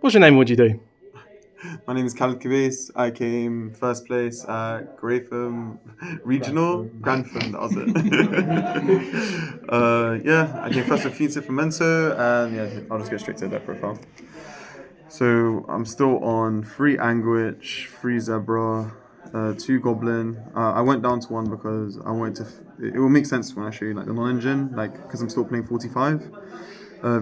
What's your name? What do you do? My name is Khaled Kbies. I came first place at Grantham Regional. Grantham, that was it. I came first with Fiendsmith Memento, and I'll just go straight to that profile. So I'm still on 3 Anguich, 3 Zebra, 2 Goblin. I went down to 1 because I wanted to. It will make sense when I show you like the non-engine, like because I'm still playing 45.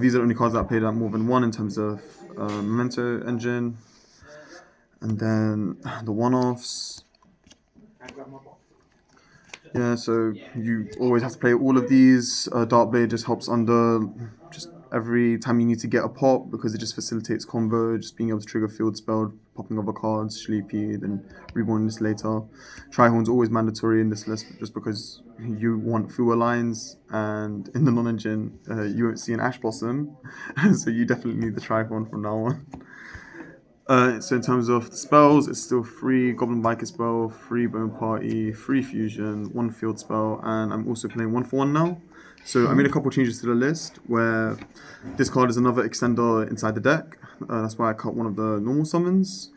These are the only cards that I played at more than 1 in terms of Memento engine. And then the one-offs. Yeah, so you always have to play all of these. Darkblade just helps under just every time you need to get a pop because it just facilitates combo, just being able to trigger field spell, popping other cards, Sleepy, then reborn this later. Trihorn's always mandatory in this list just because you want fewer lines, and in the non-engine you won't see an Ash Blossom, so you definitely need the Trihorn from now on. So in terms of the spells, it's still 3 Goblin Biker spell, 3 Bone Party, 3 Fusion, 1 Field spell, and I'm also playing 1 for 1 now. So I made a couple changes to the list where this card is another extender inside the deck. That's why I cut one of the normal summons.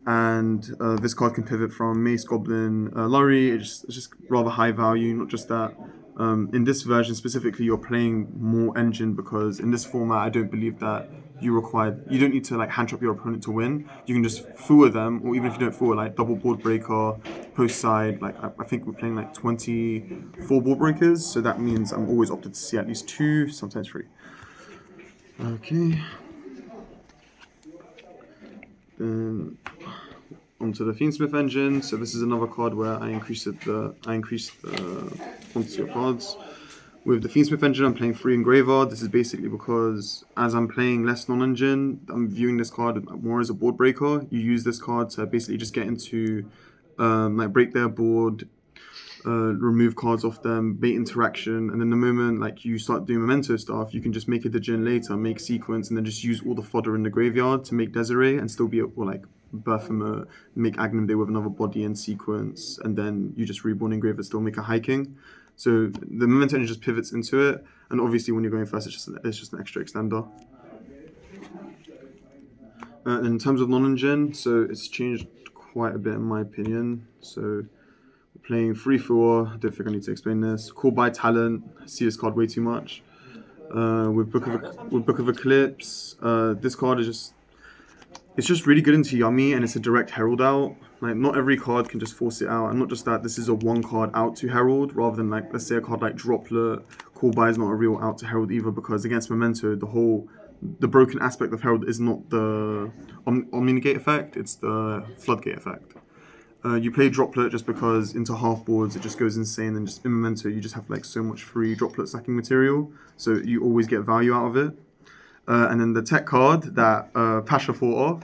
And this card can pivot from Mace, Goblin, Lurry. It's just rather high value, not just that. In this version specifically, you're playing more engine because in this format, I don't believe that you don't need to like hand trap your opponent to win. You can just fool them, or even if you don't fool, like double board breaker, post side. Like I think we're playing like 24 board breakers, so that means I'm always opted to see at least 2, sometimes 3. Okay. Then onto the Fiendsmith engine. So this is another card where I increased the quantity of cards. With the Fiendsmith engine, I'm playing 3 Engraver. This is basically because as I'm playing less non-engine, I'm viewing this card more as a board breaker. You use this card to basically just get into like break their board, remove cards off them, bait interaction, and then the moment like you start doing Memento stuff, you can just make a Djinn later, make sequence, and then just use all the fodder in the graveyard to make Desiree and still be able to like Berthamer, make Agnum Day with another body and sequence, and then you just reborn Engraver, still make a hiking. So the Memento engine just pivots into it, and obviously when you're going first, it's just an extra extender. In terms of non-engine, so it's changed quite a bit in my opinion. So playing 3-4, I don't think I need to explain this. Call by Talent, I see this card way too much. With Book of Eclipse, this card is just really good into Yummy, and it's a direct Herald out. Like not every card can just force it out, and not just that, this is a 1 card out to Herald rather than like let's say a card like Droplet. Call by is not a real out to Herald either because against Memento, the broken aspect of Herald is not the Omnigate effect, it's the Floodgate effect. You play Droplet just because into half boards it just goes insane, and just in Memento you just have like so much free Droplet stacking material, so you always get value out of it. And then the tech card that Pasha fought off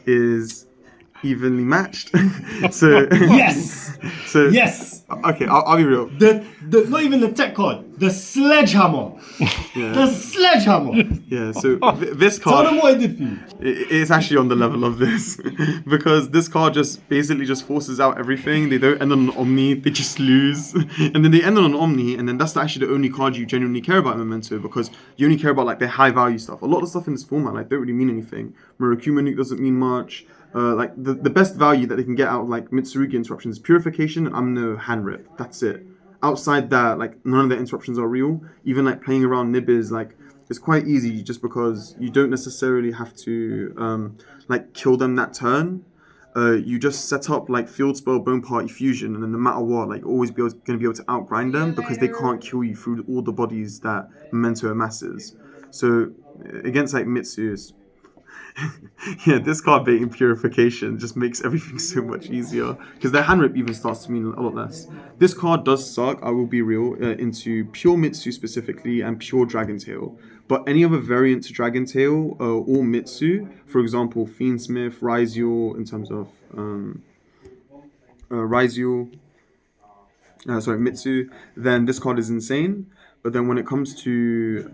is evenly matched. So Yes! So Yes! Okay, I'll be real. The not even the tech card, the sledgehammer. Yeah. The sledgehammer. Yeah, so this Tell card, them what it did for you. it's actually on the level of this because this card just basically just forces out everything. They don't end on an Omni, they just lose, and then they end on an Omni, and then that's actually the only card you genuinely care about in Memento because you only care about like the high value stuff. A lot of stuff in this format like don't really mean anything. Murakuma Nuke doesn't mean much. Like the best value that they can get out of like Mitsurugi interruptions is Purification and Amno Hand Rip. That's it. Outside that, like none of the interruptions are real. Even like playing around Nib is like it's quite easy just because you don't necessarily have to like kill them that turn. You just set up like Field Spell, Bone Party, Fusion, and then no matter what, like you're always going to be able to outgrind them because they can't kill you through all the bodies that Memento amasses. So against like Mitsu, yeah, this card baiting Purification just makes everything so much easier because their hand rip even starts to mean a lot less. This card does suck, I will be real, into pure Mitsu specifically and pure Dragon Tail. But any other variant to Dragon Tail or Mitsu, for example, Fiendsmith, Ryziel, in terms of Mitsu, then this card is insane. But then when it comes to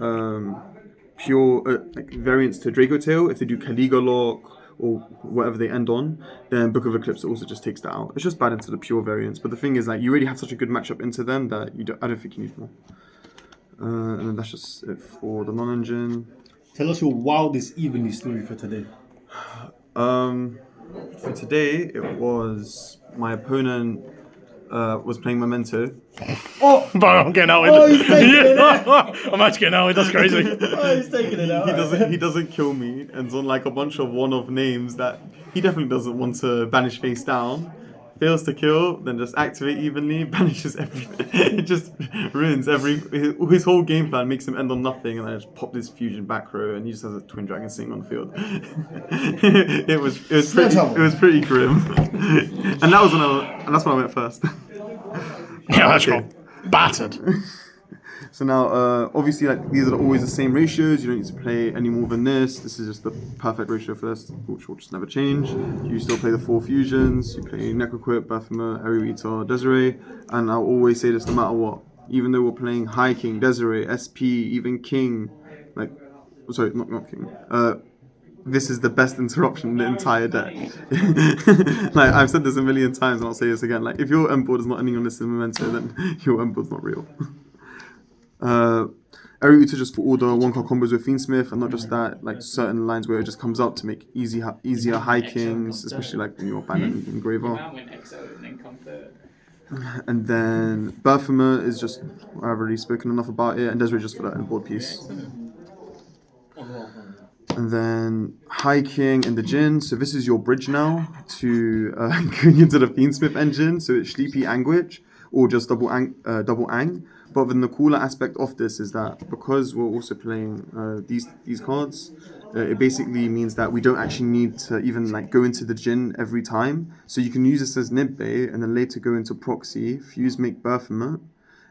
pure like variants to Draco Tail, if they do Kaliga Lock or whatever they end on, then Book of Eclipse also just takes that out. It's just bad into the pure variants. But the thing is, like, you already have such a good matchup into them that I don't think you need more. And then that's just it for the non-engine. Tell us your wildest evenly story for today. For today, it was my opponent was playing Memento. Oh! Bro, I'm getting out. Oh, he's taking it out. I'm actually getting out. That's crazy. Oh, he's taking it out. He doesn't kill me, and on like a bunch of one-off names that he definitely doesn't want to banish face down. Fails to kill, then just activate evenly, banishes everything. It just ruins his whole game plan, makes him end on nothing, and then just pop this fusion back row, and he just has a twin dragon sitting on the field. it was pretty grim, and that's when I went first. Yeah, that's got battered. So now, obviously, like these are always the same ratios. You don't need to play any more than this. This is just the perfect ratio for this, which will just never change. You still play the 4 fusions. You play Necroquip, Baphomet, Eruita, Desiree, and I'll always say this no matter what. Even though we're playing High King, Desiree, SP, even King, like, sorry, not King. This is the best interruption in the entire deck. Like I've said this a million times, and I'll say this again. Like if your M board is not ending on this in Memento, then your M board's not real. Eruita just for all the 1-card combos with Fiendsmith, and not just that, like certain lines where it just comes up to make easier high kings, especially like when you're banning Engraver. And then Baphomet is just, I've already spoken enough about it, and Desiree just for that board piece. And then High King and the Jinn. So this is your bridge now to going into the Fiendsmith engine. So it's Sleepy Anguish or just double Ang. But then the cooler aspect of this is that because we're also playing these cards, it basically means that we don't actually need to even like go into the Jinn every time. So you can use this as Nib Bay and then later go into Proxy, fuse, make Baphomet,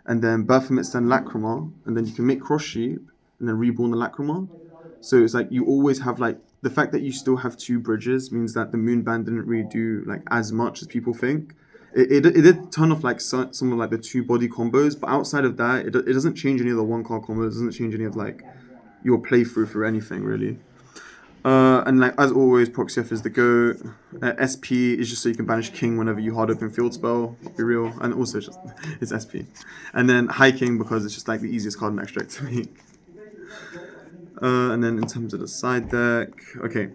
and then Baphomet send Lacrima, and then you can make Cross Sheep and then reborn the Lacrima. So it's like you always have like the fact that you still have 2 bridges means that the Moonband didn't really do like as much as people think. It did turn off like some of like the 2 body combos, but outside of that, it doesn't change any of the 1-card combos. It doesn't change any of like your playthrough for anything really. And like as always, Proxy F is the go. SP is just so you can banish King whenever you hard open field spell. Not be real, and also it's SP. And then High King because it's just like the easiest card in extract to make. And then in terms of the side deck, okay.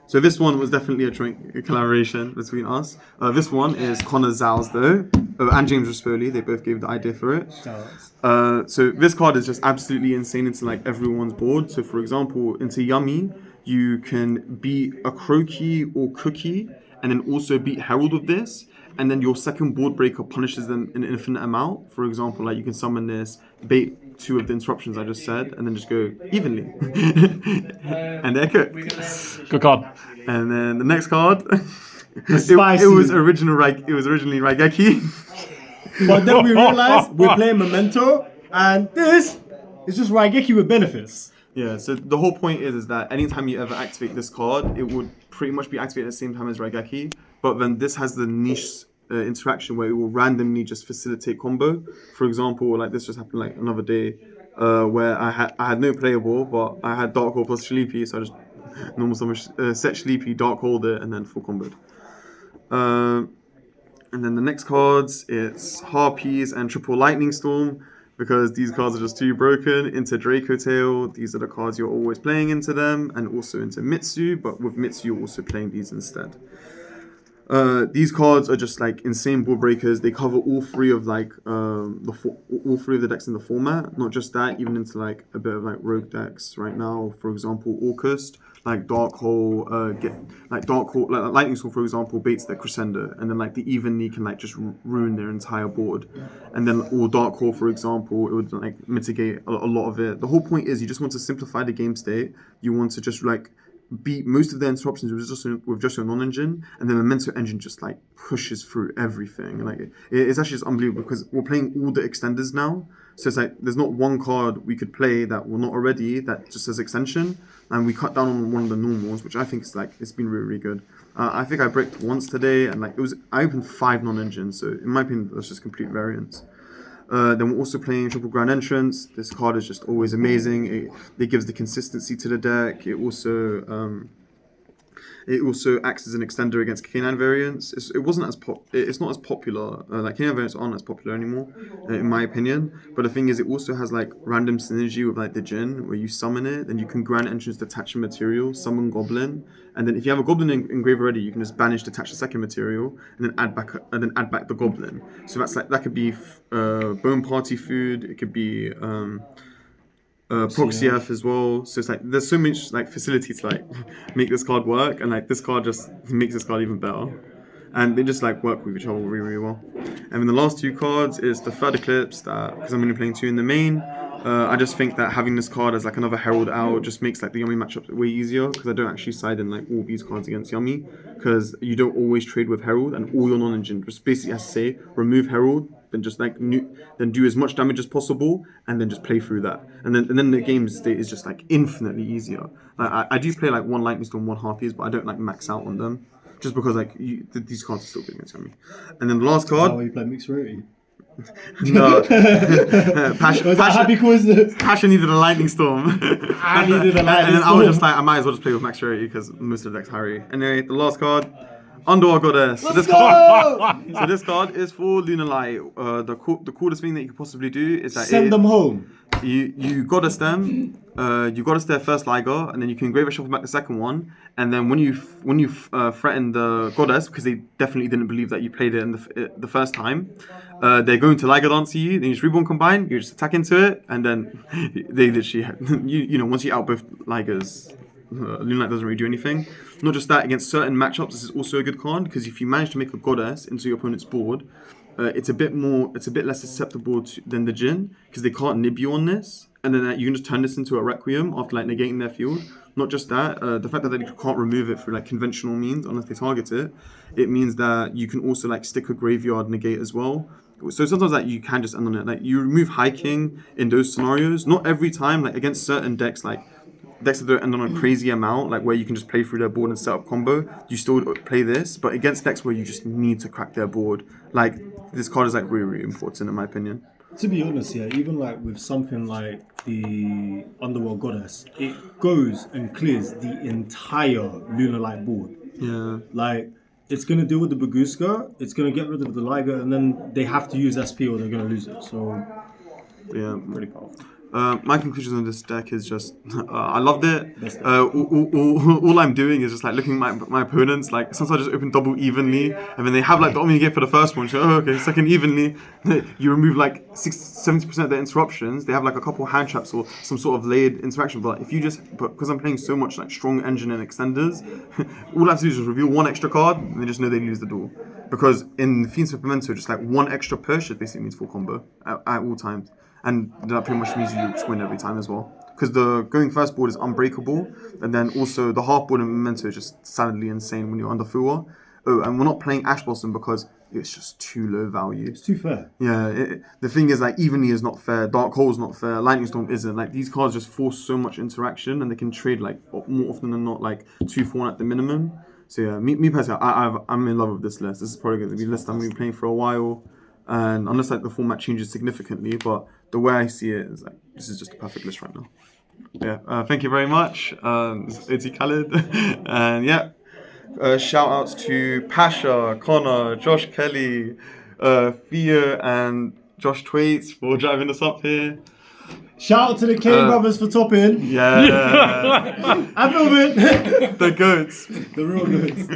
So this one was definitely a joint collaboration between us. This one is Connor Zal's though, and James Rispoli. They both gave the idea for it. So this card is just absolutely insane into like everyone's board. So for example, into Yummy, you can beat a Croaky or Cookie, and then also beat Herald with this. And then your second board breaker punishes them an infinite amount. For example, like you can summon this, bait 2 of the interruptions I just said, and then just go evenly. And they're cooked. Good card. And then the next card, it was originally Raigeki. But then we realized we're playing Memento, and this is just Raigeki with benefits. Yeah, so the whole point is that anytime you ever activate this card, it would pretty much be activated at the same time as Raigeki, but then this has the niche interaction where it will randomly just facilitate combo. For example, like this just happened like another day where I had no playable, but I had Dark Hole plus Sleepy, so I just normal summon set Sleepy, Dark Hold it, and then full comboed. And then the next cards, it's Harpies and Triple Lightning Storm, because these cards are just too broken. Into Draco Tail, these are the cards you're always playing into them, and also into Mitsu, but with Mitsu you're also playing these instead. These cards are just like insane board breakers. They cover all 3 of like all 3 of the decks in the format. Not just that, even into like a bit of like rogue decks right now. For example, Orcust, like Dark Hole, like Lightning Storm, for example, baits their Crescendo, and then like the Evenly can like just ruin their entire board. And then or Dark Hole, for example, it would like mitigate a lot of it. The whole point is you just want to simplify the game state. You want to just like beat most of the interruptions with just your non-engine, and then the Memento engine just like pushes through everything. Like it's actually just unbelievable because we're playing all the extenders now. So it's like there's not one card we could play that we're not already that just says extension, and we cut down on one of the normals, which I think is like it's been really, really good. I think I bricked once today, and like I opened 5 non-engines, so in my opinion that's just complete variance. Then we're also playing Triple Grand Entrance. This card is just always amazing. It gives the consistency to the deck. It also It also acts as an extender against K9 variants. It's not as popular. Like K9 variants aren't as popular anymore, in my opinion. But the thing is, it also has like random synergy with like the Djinn, where you summon it, then you can grant entrance detach a material, summon Goblin, and then if you have a Goblin engraved already, you can just banish detach the second material, and then add back the Goblin. So that could be Bone Party food. It could be proxy F as well. So it's like there's so much like facility to like make this card work, and like this card just makes this card even better. And they just like work with each other really, really well. And then the last two cards is the third Eclipse, that because I'm only playing two in the main. I just think that having this card as like another Herald out just makes like the Yummy matchup way easier, because I don't actually side in like all these cards against Yummy, because you don't always trade with Herald, and all your non-engine just basically has to say remove Herald, then just like then do as much damage as possible, and then just play through that, and then the game state is just like infinitely easier. Like I do play like one Lightning Storm, one Harpies, but I don't like max out on them, just because like these cards are still good against Yummy. And then the last card. How you play mixed rarity? No. Passion, Happy coincidence. Passion needed a Lightning Storm. I needed a Lightning And then Storm. I was just like, I might as well just play with max rarity because most of the deck's Harry. Anyway, the last card, Underworld Goddess. So this card is for Lunar Light. The coolest thing that you could possibly do is that Send them home. You goddess them. You goddess their first Liger, and then you can engrave a shuffle back the second one. And then when you threaten the goddess, because they definitely didn't believe that you played it in the first time, they're going to Liger dance you. Then you just reborn combine. You just attack into it, and then they literally once you out both Ligers, Lunar Light doesn't really do anything. Not just that, against certain matchups, this is also a good card, because if you manage to make a goddess into your opponent's board, it's a bit less susceptible than the Djinn, because they can't nib you on this, and then you can just turn this into a Requiem after like negating their field. Not just that, the fact that they can't remove it through like conventional means unless they target it, it means that you can also like stick a graveyard negate as well. So sometimes like you can just end on it. Like you remove hiking in those scenarios, not every time. Like against certain decks, like decks that don't end on a crazy amount, like where you can just play through their board and set up combo, you still play this. But against decks where you just need to crack their board, like this card is like really, really important in my opinion. To be honest, yeah, even like with something like the Underworld Goddess, it goes and clears the entire Lunar Light board. Yeah. Like, it's going to deal with the Baguska, it's going to get rid of the Liger, and then they have to use SP or they're going to lose it. So, Yeah. pretty powerful. My conclusion on this deck is just I loved it. All I'm doing is just like looking at my opponents. Like sometimes I just open double evenly, and then they have like the Omni Gate for the first one. So okay, second evenly, you remove like 70% of their interruptions. They have like a couple hand traps or some sort of layered interaction. But if you because I'm playing so much like strong engine and extenders, all I have to do is just reveal one extra card, and they just know they lose the duel. Because in Fiendsmith Memento, just like one extra push, it basically means full combo at all times. And that pretty much means you just win every time as well. Because the going first board is unbreakable, and then also the half board in Memento is just sadly insane when you're under Fua. Oh, and we're not playing Ash Blossom because it's just too low value. It's too fair. Yeah, the thing is like Evenly is not fair, Dark Hole's not fair, Lightning Storm isn't. Like these cards just force so much interaction, and they can trade like more often than not like 2-4 at the minimum. So yeah, me personally, I'm in love with this list. This is probably going to be a list I'm going to be playing for a while. And unless like the format changes significantly, but the way I see it is like this is just a perfect list right now. Yeah, thank you very much. It's Khaled, and yeah, shout outs to Pasha, Connor, Josh Kelly, Thea, and Josh Twaits for driving us up here. Shout out to the Kane brothers for topping. Yeah, I feel it. the goats. The real goats.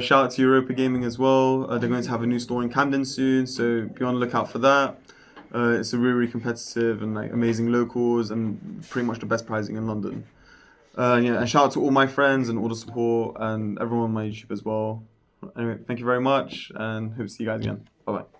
Shout out to Europa Gaming as well. They're going to have a new store in Camden soon, so be on the lookout for that. It's a really, really competitive and like amazing locals and pretty much the best pricing in London. And shout out to all my friends and all the support and everyone on my YouTube as well. Anyway, thank you very much and hope to see you guys again. Bye bye.